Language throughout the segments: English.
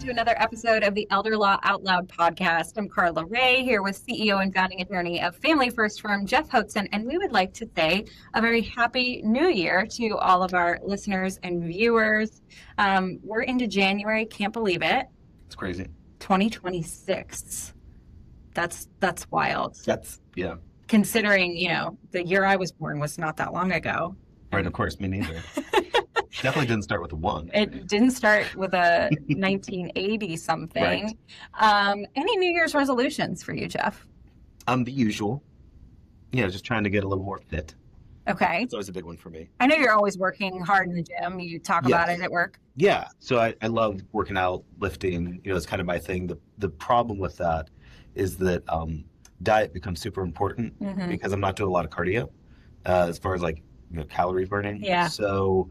to another episode of the Elder Law Out Loud podcast. I'm Carla Ray, here with CEO and founding attorney of Family First firm, Jeff Hotzen, and we would like to say a very happy new year to all of our listeners and viewers. We're into January, can't believe it. It's crazy. 2026. That's wild. Yeah. Considering, the year I was born was not that long ago. Right, of course, me neither. Definitely didn't start with a 1. It didn't start with a 1980 something. Right. Any New Year's resolutions for you, Jeff? The usual. Just trying to get a little more fit. Okay. It's always a big one for me. I know you're always working hard in the gym. You talk about it at work. Yeah. So I love working out, lifting. It's kind of my thing. The problem with that is that diet becomes super important because I'm not doing a lot of cardio as far as calorie burning. Yeah. So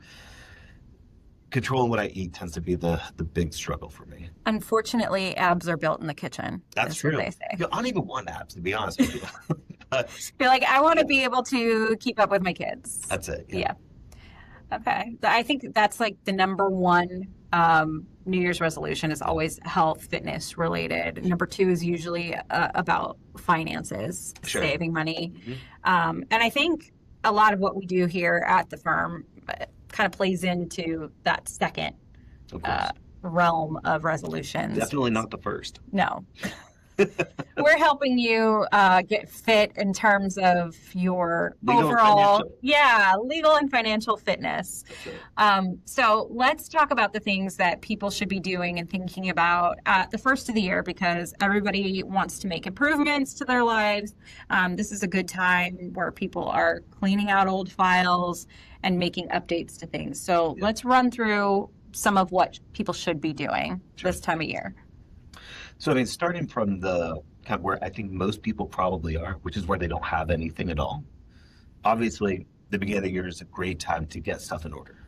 controlling what I eat tends to be the big struggle for me. Unfortunately, abs are built in the kitchen. That's true. What they say. I don't even want abs, to be honest with you. You're like, I want to be able to keep up with my kids. That's it. Yeah. Okay. I think that's the number one New Year's resolution is always health, fitness related. Number 2 is usually about finances, saving money. And I think a lot of what we do here at the firm kind of plays into that second realm of resolutions. Definitely not the first. No. We're helping you get fit in terms of your overall, legal and financial fitness. So let's talk about the things that people should be doing and thinking about at the first of the year, because everybody wants to make improvements to their lives. This is a good time where people are cleaning out old files and making updates to things. So let's run through some of what people should be doing this time of year. So, starting from the kind of where I think most people probably are, which is where they don't have anything at all. Obviously, the beginning of the year is a great time to get stuff in order.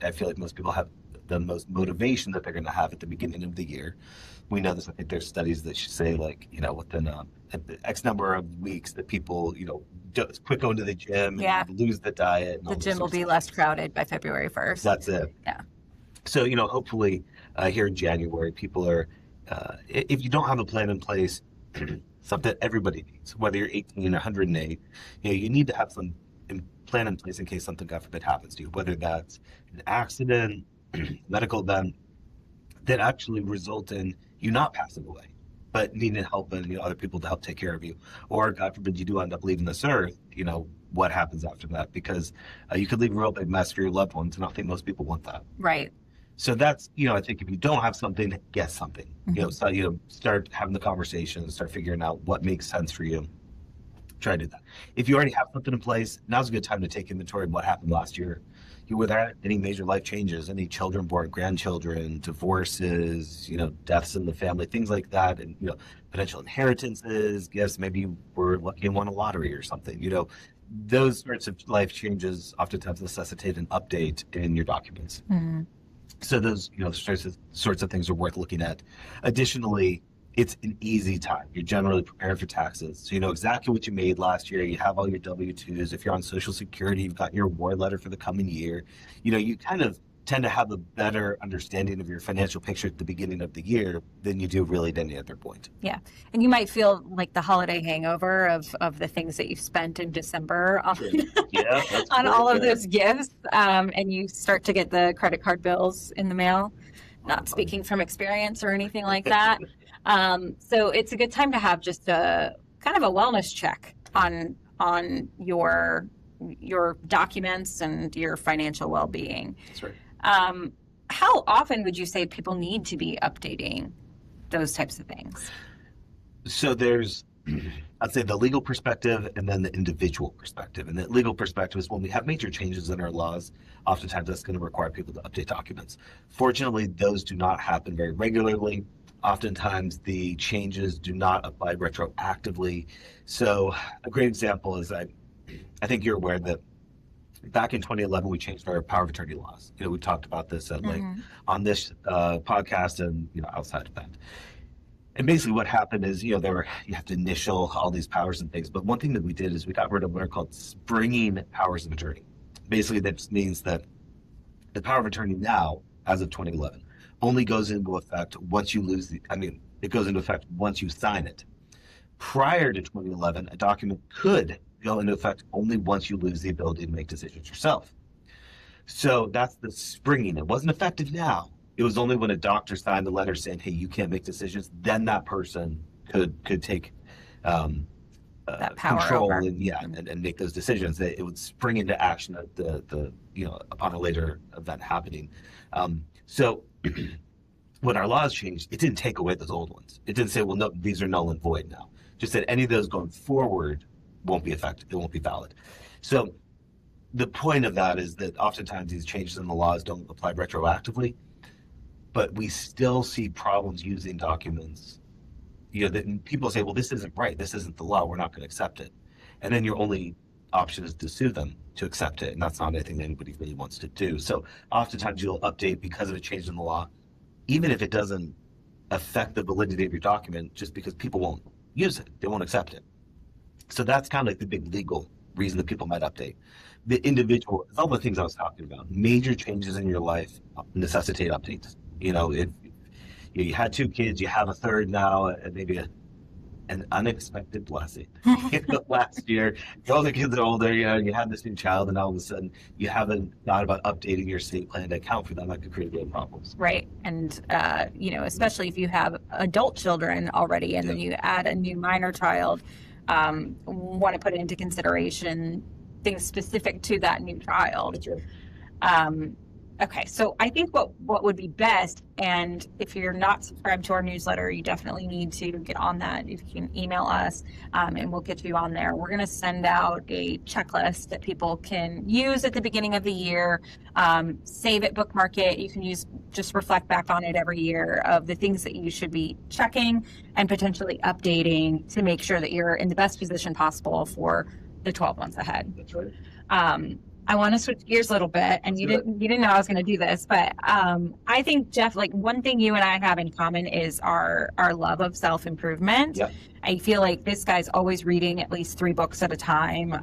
I feel like most people have the most motivation that they're going to have at the beginning of the year. We know this. I think there's studies that should say within X number of weeks that people, just quit going to the gym and lose the diet. And the gym will be less crowded by February 1st. That's it. Yeah. So, hopefully here in January, people are, if you don't have a plan in place, something that everybody needs, whether you're 18 or 108, you need to have some plan in place in case something, God forbid, happens to you, whether that's an accident, medical event that actually result in you not passing away, but needing help and other people to help take care of you. Or, God forbid, you do end up leaving this earth, what happens after that? Because you could leave a real big mess for your loved ones, and I think most people want that. Right. So that's, I think if you don't have something, get something. Start having the conversation, start figuring out what makes sense for you. Try to do that. If you already have something in place, now's a good time to take inventory of what happened last year. Were there any major life changes, any children born, grandchildren, divorces, deaths in the family, things like that, and, potential inheritances, gifts, maybe you were lucky and won a lottery or something, those sorts of life changes oftentimes necessitate an update in your documents. Mm-hmm. So those, sorts of things are worth looking at. Additionally, it's an easy time. You're generally prepared for taxes. So you know exactly what you made last year. You have all your W-2s. If you're on Social Security, you've got your award letter for the coming year. You kind of tend to have a better understanding of your financial picture at the beginning of the year than you do really at any other point. Yeah. And you might feel like the holiday hangover of the things that you've spent in December on, on all of those gifts. And you start to get the credit card bills in the mail. Not speaking from experience or anything like that. So it's a good time to have just a kind of a wellness check on your documents and your financial well-being. That's right. How often would you say people need to be updating those types of things? So there's, I'd say the legal perspective and then the individual perspective. And the legal perspective is when we have major changes in our laws, oftentimes that's going to require people to update documents. Fortunately, those do not happen very regularly. Oftentimes the changes do not apply retroactively. So a great example is I think you're aware that back in 2011, we changed our power of attorney laws. We talked about this at on this podcast and outside of that. And basically what happened is, you have to initial all these powers and things. But one thing that we did is we got rid of what are called springing powers of attorney. Basically, that just means that the power of attorney now, as of 2011, only goes into effect once you it goes into effect once you sign it. Prior to 2011, a document could go into effect only once you lose the ability to make decisions yourself. So that's the springing. It wasn't effective now. It was only when a doctor signed the letter saying, "Hey, you can't make decisions." Then that person could take that power control over. and make those decisions. That it would spring into action at the upon a later event happening. So when our laws changed, it didn't take away those old ones. It didn't say, "Well, no, these are null and void now." Just that any of those going forward won't be effective. It won't be valid. So the point of that is that oftentimes these changes in the laws don't apply retroactively, but we still see problems using documents. That people say, "Well, this isn't right. This isn't the law. We're not going to accept it." And then your only option is to sue them to accept it. And that's not anything that anybody really wants to do. So oftentimes you'll update because of a change in the law, even if it doesn't affect the validity of your document, just because people won't use it. They won't accept it. So that's kind of like the big legal reason that people might update. The individual, all the things I was talking about, major changes in your life necessitate updates. If you had 2 kids, you have a third now, and maybe an unexpected blessing. Last year, all the kids are older, you have this new child, and all of a sudden you haven't thought about updating your estate plan to account for that. That could create real problems. Right. And, especially if you have adult children already, and then you add a new minor child, want to put into consideration things specific to that new child. That's right. Okay, so I think what would be best, and if you're not subscribed to our newsletter, you definitely need to get on that. You can email us, and we'll get you on there. We're going to send out a checklist that people can use at the beginning of the year. Save it, bookmark it. You can just reflect back on it every year of the things that you should be checking and potentially updating to make sure that you're in the best position possible for the 12 months ahead. That's right. I want to switch gears a little bit, and you didn't know I was going to do this, but I think, Jeff, like, one thing you and I have in common is our love of self-improvement. Yeah. I feel like this guy's always reading at least 3 books at a time,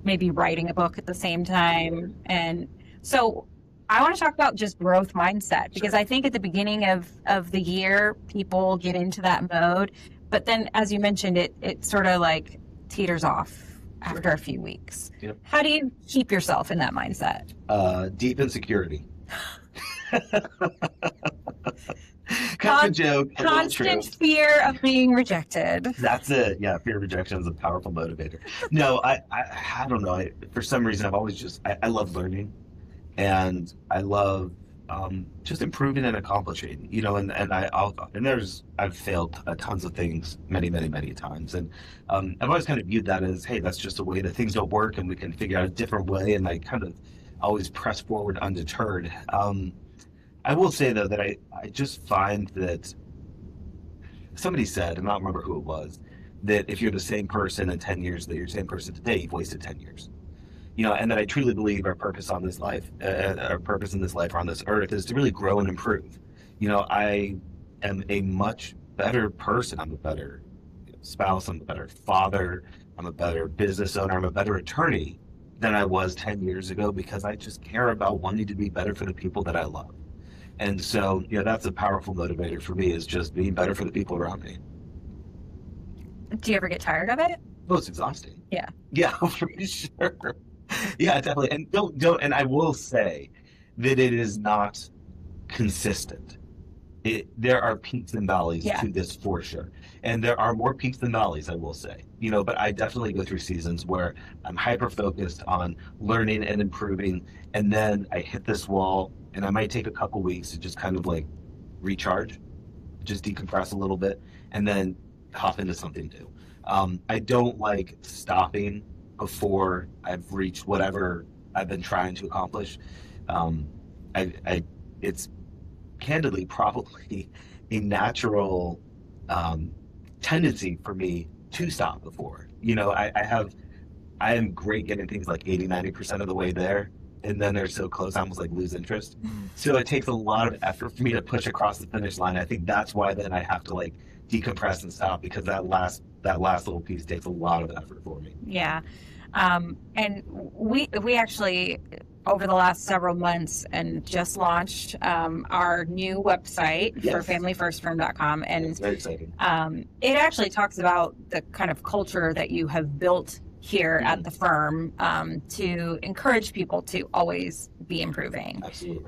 maybe writing a book at the same time. And so I want to talk about just growth mindset, because I think at the beginning of the year, people get into that mode, but then, as you mentioned, it sort of like teeters off after a few weeks. Yep. How do you keep yourself in that mindset? Deep insecurity. Kind of a joke. Constant fear of being rejected. That's it. Yeah, fear of rejection is a powerful motivator. No, I don't know. For some reason, I've always I love learning, and I love just improving and accomplishing. I've failed at tons of things many times, and I've always kind of viewed that as, hey, that's just a way that things don't work, and we can figure out a different way. And I kind of always press forward undeterred. I will say, though, that I just find that somebody said, and I don't remember who it was, that if you're the same person in 10 years that you're the same person today, you've wasted 10 years. And that I truly believe our purpose on this life, our purpose in this life on this earth, is to really grow and improve. I am a much better person. I'm a better spouse. I'm a better father. I'm a better business owner. I'm a better attorney than I was 10 years ago, because I just care about wanting to be better for the people that I love. And so, that's a powerful motivator for me, is just being better for the people around me. Do you ever get tired of it? Well, it's exhausting. Yeah. Yeah, for sure. Yeah, definitely. And don't. And I will say that it is not consistent. There are peaks and valleys to this, for sure. And there are more peaks than valleys, I will say. But I definitely go through seasons where I'm hyper-focused on learning and improving, and then I hit this wall, and I might take a couple weeks to just kind of like recharge, just decompress a little bit, and then hop into something new. I don't like stopping before I've reached whatever I've been trying to accomplish. It's candidly probably a natural tendency for me to stop before. I am great getting things like 80-90% of the way there, and then they're so close I almost like lose interest. So it takes a lot of effort for me to push across the finish line. I think that's why then I have to like decompress and stop, because that last little piece takes a lot of effort for me. Yeah. And we actually over the last several months and just launched our new website for familyfirstfirm.com. And it's very exciting. It actually talks about the kind of culture that you have built here at the firm to encourage people to always be improving. Absolutely.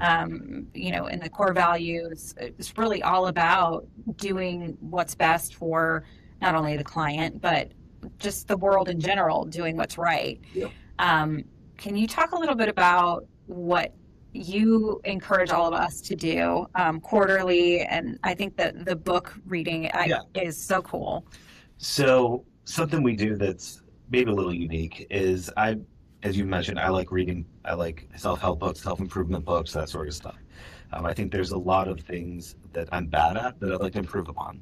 In the core values, it's really all about doing what's best for not only the client, but just the world in general, doing what's right. Yep. Can you talk a little bit about what you encourage all of us to do quarterly? And I think that the book reading is so cool. So something we do that's maybe a little unique is as you mentioned, I like reading. I like self-help books, self-improvement books, that sort of stuff. I think there's a lot of things that I'm bad at that I'd like to improve upon.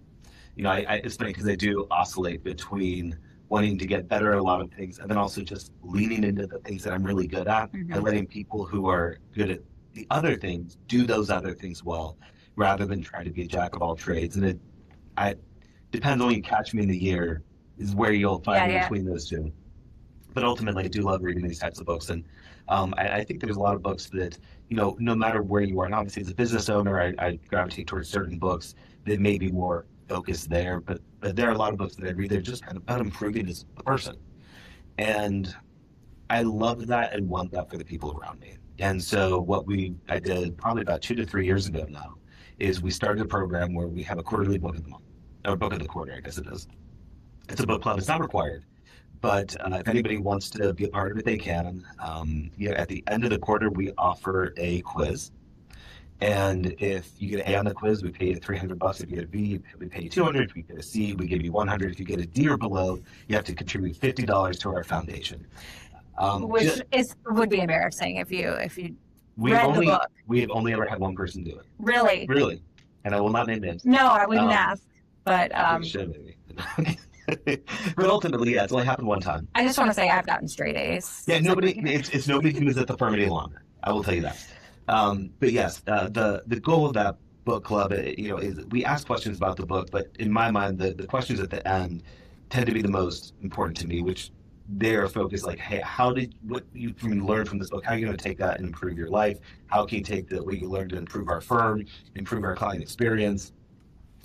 It's funny because I do oscillate between wanting to get better at a lot of things and then also just leaning into the things that I'm really good at and letting people who are good at the other things do those other things well rather than try to be a jack of all trades. And it depends on when you catch me in the year is where you'll find me between those two. But ultimately, I do love reading these types of books. And I think there's a lot of books that, no matter where you are, and obviously as a business owner, I gravitate towards certain books that may be more focused there. But there are a lot of books that I read that are just kind of about improving as a person. And I love that and want that for the people around me. And so I did probably about 2 to 3 years ago now, is we started a program where we have a quarterly book of the month, or book of the quarter, I guess it is. It's a book club. It's not required, but if anybody wants to be a part of it, they can. At the end of the quarter, we offer a quiz, and if you get an A on the quiz, we pay you $300. If you get a B, we pay you $200. If you get a C, we give you $100. If you get a D or below, you have to contribute $50 to our foundation. Which would be embarrassing if you read the book. We've only ever had one person do it. Really? Really, and I will not name names. No, I wouldn't ask. But should maybe. But ultimately, it's only happened one time. I just want to say I've gotten straight A's. Yeah, it's nobody who is at the firm any longer. I will tell you that. But yes, the goal of that book club, is we ask questions about the book, but in my mind, the questions at the end tend to be the most important to me, which they're focused like, hey, what you learned from this book, how are you going to take that and improve your life? How can you take what you learned to improve our firm, improve our client experience?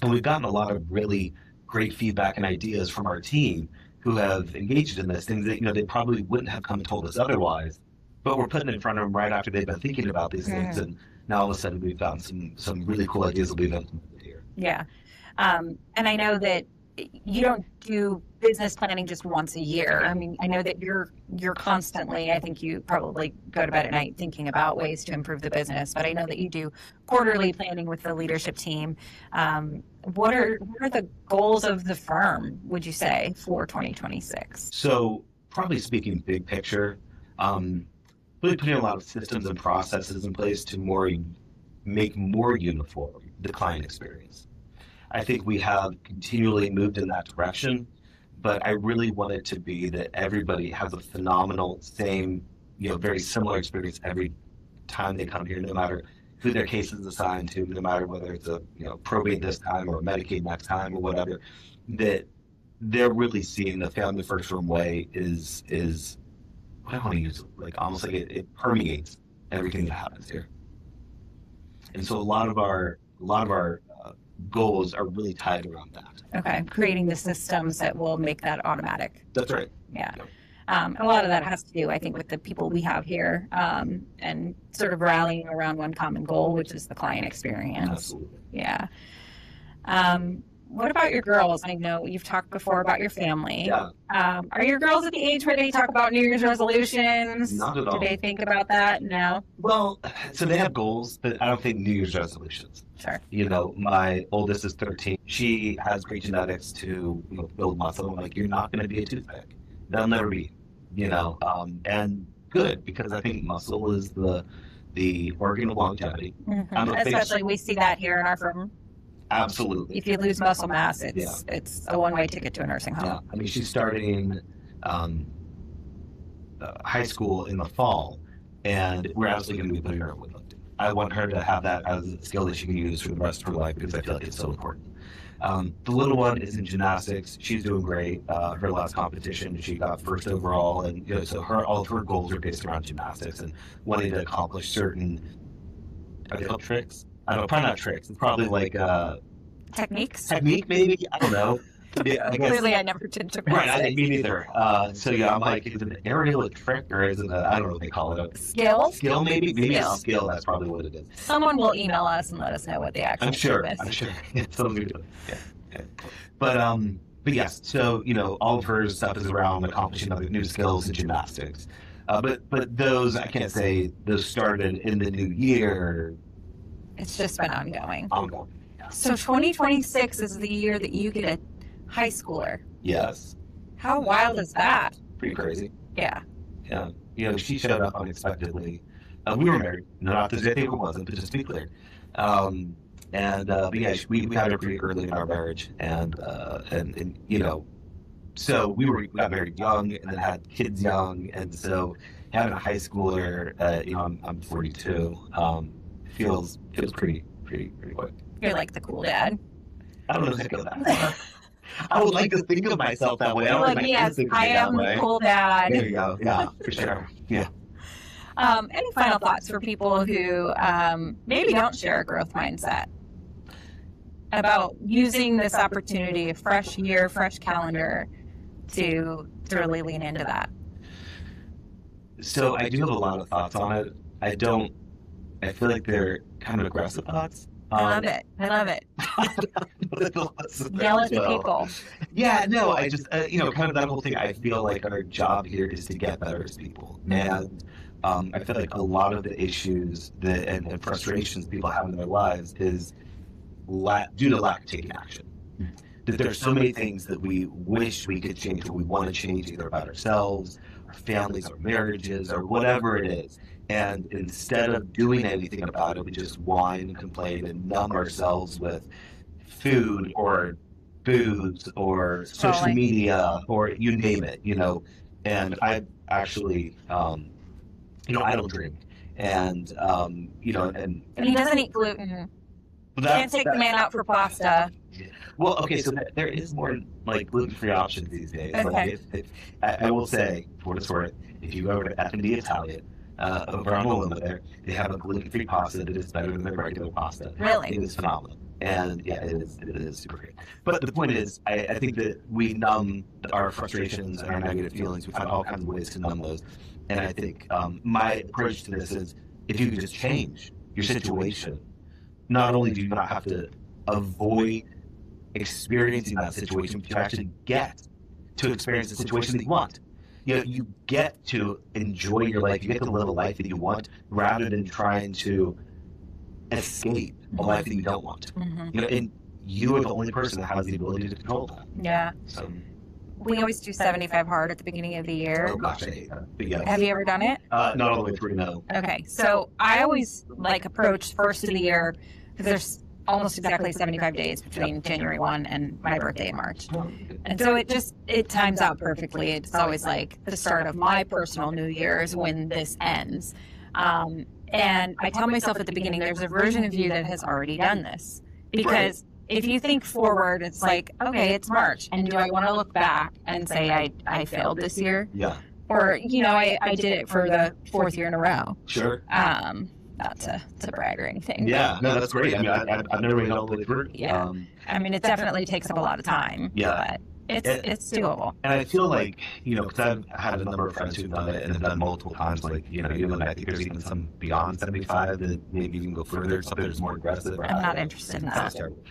And we've gotten a lot of really great feedback and ideas from our team who have engaged in this, things that, they probably wouldn't have come and told us otherwise, but we're putting in front of them right after they've been thinking about these things. And now all of a sudden we've found some really cool ideas that we've implemented here. Yeah. And I know that you don't do business planning just once a year. I mean, I know that you're constantly, I think you probably go to bed at night thinking about ways to improve the business, but I know that you do quarterly planning with the leadership team. What are the goals of the firm, would you say, for 2026? So probably speaking big picture, really putting a lot of systems and processes in place to make more uniform the client experience. I think we have continually moved in that direction, but I really want it to be that everybody has a phenomenal, same, very similar experience every time they come here, no matter who their case is assigned to, no matter whether it's a probate this time or Medicaid next time or whatever, that they're really seeing the Family First Firm way is what I want to use, like almost like it permeates everything that happens here. And so a lot of our goals are really tied around that. Okay, creating the systems that will make that automatic. That's right. Yeah. A lot of that has to do, I think, with the people we have here and sort of rallying around one common goal, which is the client experience. Absolutely. Yeah. What about your girls? I know you've talked before about your family. Yeah. Are your girls at the age where they talk about New Year's resolutions? Not at all. Do they think about that? No? Well, so they have goals, but I don't think New Year's resolutions. Sure. My oldest is 13. She has great genetics to build muscle. I'm like, you're not going to be a toothpick. They'll never be, and good, because I think muscle is the organ of longevity. Mm-hmm. Especially we see that here in our firm. Absolutely. If you lose muscle mass, it's a one-way ticket to a nursing home. Yeah. I mean, she's starting high school in the fall, and we're absolutely going to be putting her in weightlifting. I want her to have that as a skill that she can use for the rest of her life because I feel like it's so important. The little one is in gymnastics. She's doing great. Her last competition, she got first overall, and so all of her goals are based around gymnastics and wanting to accomplish certain. Are they called tricks? I don't know. Probably not tricks. It's probably like Techniques. technique, maybe. I don't know. Yeah, I guess. Clearly, I never did gymnastics. Right, I think me neither. So yeah, I'm like, is it an aerial trick or is it I don't know what they call it. Skill? Skill, maybe? Maybe it's skill. That's probably what it is. Someone will email us and let us know what the actual I'm sure. name is. I'm sure. Someone's gonna do it. Yeah. But yes. So all of her stuff is around accomplishing other new skills in gymnastics. But those I can't say those started in the new year. It's just been ongoing. Ongoing. Yeah. So 2026 is the year that you get a high schooler. Yes. How wild is that? Pretty crazy. Yeah. Yeah. She showed up unexpectedly. We were married. Not that it wasn't, but just to be clear. But yeah, we had her pretty early in our marriage, and so we got married young, and then had kids young, and so having a high schooler, I'm 42, feels pretty quick. You're like the cool dad. I don't know if I go that far. I would like to think of myself that way. Yes, I am the cool dad. There you go. Yeah, for sure. Yeah. Any final thoughts for people who maybe don't share a growth mindset about using this opportunity, a fresh year, fresh calendar, to really lean into that? So I do have a lot of thoughts on it. I feel like they're kind of aggressive thoughts. I love it. Yell at the people. Yeah, no, I just, kind of that whole thing. I feel like our job here is to get better as people. And I feel like a lot of the issues and frustrations people have in their lives is due to lack of taking action. That there's so many things that we wish we could change, or we want to change either about ourselves, our families, our marriages, or whatever it is. And instead of doing anything about it, we just whine and complain and numb ourselves with food or booze or social media or you name it, And I actually, I don't drink. And he doesn't eat gluten. Can't take the man out for pasta. Well, okay, so there is more like gluten-free options these days. Okay. Like I will say, for what it's worth, if you go over to F&D Italian, over on Loma there, they have a gluten-free pasta that is better than their regular pasta. Really? It is phenomenal. And yeah, it is super great. But the point is, I think that we numb our frustrations and our negative feelings. We find all kinds of ways to numb those. And I think my approach to this is, if you could just change your situation, not only do you not have to avoid experiencing that situation, but you actually get to experience the situation that you want. You get to enjoy your life. You get to live a life that you want, rather than trying to escape a life that you don't want. Mm-hmm. And you are the only person that has the ability to control that. Yeah. So we always do 75 hard at the beginning of the year. Oh gosh, I hate that. But yeah. Have you ever done it? Not all the way through, no. Okay, so I always approach first of the year, because there's almost exactly 75 days between January 1 and my birthday in March. And so it times out perfectly. It's always like the start of my personal New Year's when this ends. And I tell myself at the beginning, there's a version of you that has already done this. Because if you think forward, it's like, okay, it's March. And do I want to look back and say I failed this year? Yeah. Or, I did it for the fourth year in a row. Sure. Not to brag or anything. Yeah, no, that's great. I mean, I've never made it all the way through. Yeah. It definitely takes up a lot of time. Yeah. But it's doable. And I feel like, because I've had a number of friends who've done it and have done multiple times, like, I think there's even some beyond 75 that maybe even go further, something that's more aggressive. I'm not interested in that. Sounds terrible.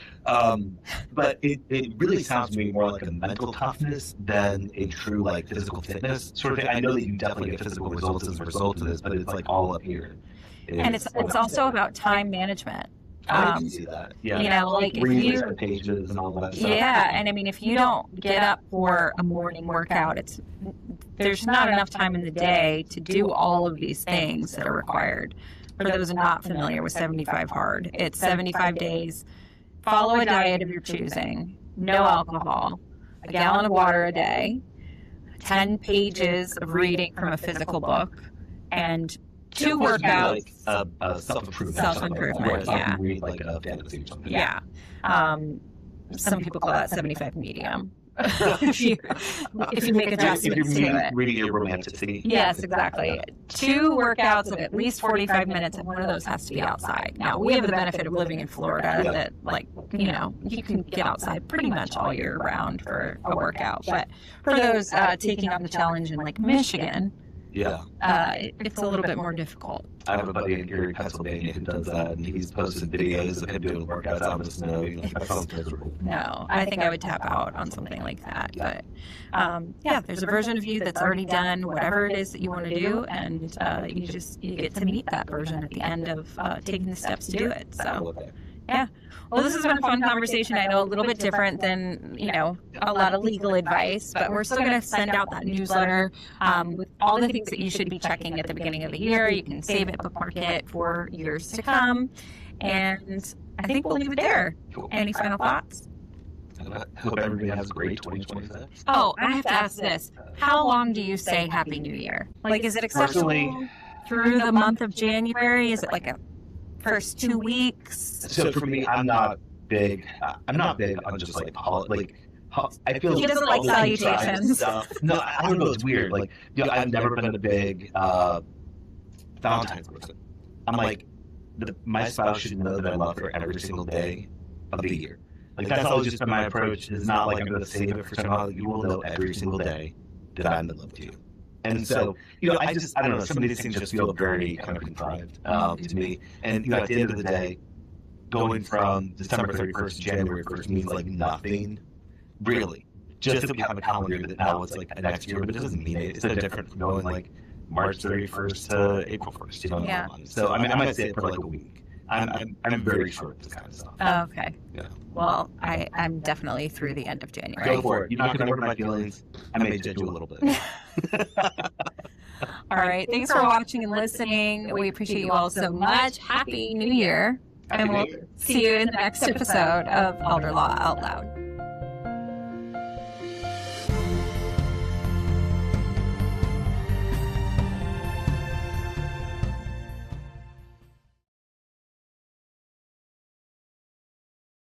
But it really sounds to me more like a mental toughness than a true, physical fitness sort of thing. I know that you definitely get physical results as a result of this, but it's all up here. And it's also about time management. I can see that. Yeah. If you pages and all that stuff. Yeah, and if you don't get up for a morning workout, there's not enough time in the day to do all of these things that are required. For those not familiar with 75 hard, it's 75 days. Follow a diet of your choosing. No alcohol. A gallon of water a day. 10 pages of reading from a physical book, and 2 workouts. Self-improvement. Self-improvement, yeah. Read a fantasy or something. Yeah. some people call that 75 medium. if you make adjustments to it. Reading your romanticity. Yes, exactly. 2 workouts of at least 45 minutes, and one of those has to be outside. Now, we have the benefit of living in Florida that, like, you know, you can get outside pretty much all year round for a workout. But for those taking on the challenge in, like, Michigan, it's a little bit more difficult. I have a buddy in Erie, Pennsylvania who does that, and he's posted videos of him doing workouts out in the snow. That sounds miserable. No, I think I would tap out on something like that. But there's a version of you that's already done whatever it is that you want to do, and you get to meet that version at the end of taking the steps to do it. So, yeah. Well, this has been a fun conversation. I know a little bit different than, you know, a lot of legal advice, but we're still going to send out that newsletter with all the things that you should be checking at the beginning of the year. You can save it, bookmark it for years to come. And I think we'll leave it there. Cool. Any final thoughts? I hope everybody has a great 2026. Oh, I have to ask this. How long do you say Happy New Year? Like, is it acceptable through the month of January? Is it like a first 2 weeks? So for me, I'm not big on just like I feel he doesn't like salutations. No, I don't know. It's weird. Like, you know, I've never been a big Valentine's person. I'm like, my spouse should know that I love her every single day of the year. Like, that's always just been my approach. It's not like I'm going to save it for somehow. You will know every single day that I'm in love with you. And so, you know, I don't know, some of these things just feel very kind of contrived to me. And, you know, at the end of the day, going from December 31st to January 1st means like nothing, really. Just that we have a calendar that now it's like next year, but it doesn't mean it. It's no different from going like March 31st to April 1st, you know? Yeah. So, I mean, I might say it for like a week. I'm very short with this kind of stuff. Oh, okay. Yeah. Well, I'm definitely through the end of January. Go for it. You're not going to hurt my feelings. I may judge you a little bit. All right. Thanks for watching and listening. We appreciate you all so much. Happy New Year. And we'll see you in the next episode of Elder Law Out Loud.